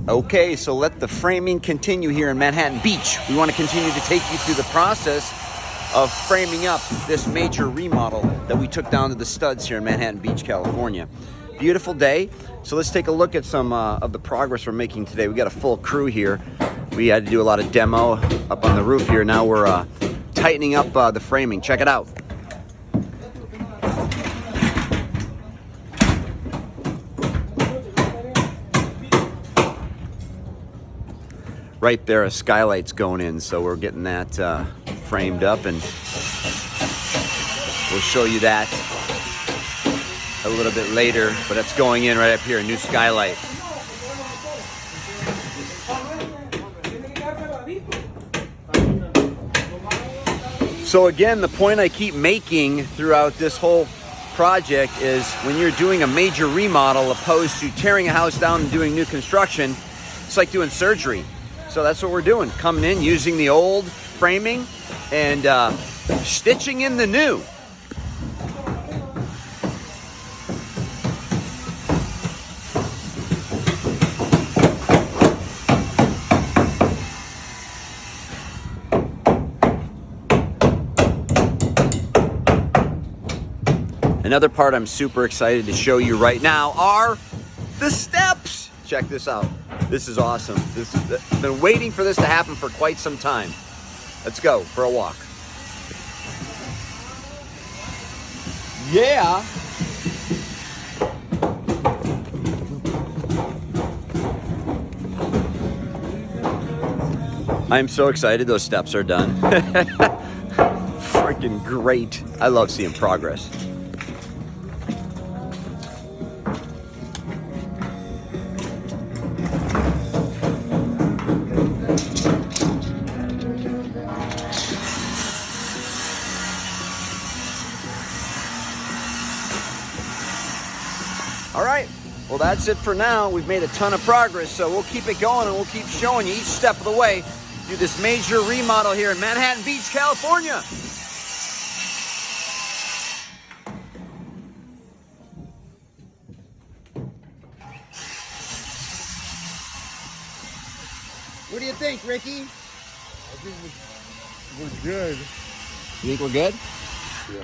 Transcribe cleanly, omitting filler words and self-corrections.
Okay, so let the framing continue here in Manhattan Beach. We want to continue to take you through the process of framing up this major remodel that we took down to the studs here in Manhattan Beach, California. Beautiful day. So let's take a look at some of the progress we're making today. We got a full crew here. We had to do a lot of demo up on the roof here. Now we're tightening up the framing. Check it out. Right there, a skylight's going in, so we're getting that framed up, and we'll show you that a little bit later, but it's going in right up here, a new skylight. So again, the point I keep making throughout this whole project is when you're doing a major remodel opposed to tearing a house down and doing new construction, it's like doing surgery. So that's what we're doing, coming in, using the old framing and stitching in the new. Another part I'm super excited to show you right now are the steps. Check this out. This is awesome. I've been waiting for this to happen for quite some time. Let's go for a walk. Yeah. I'm so excited those steps are done. Freaking great. I love seeing progress. All right, well, that's it for now. We've made a ton of progress, so we'll keep it going and we'll keep showing you each step of the way through this major remodel here in Manhattan Beach, California. What do you think, Ricky? I think we're good. You think we're good? Yeah.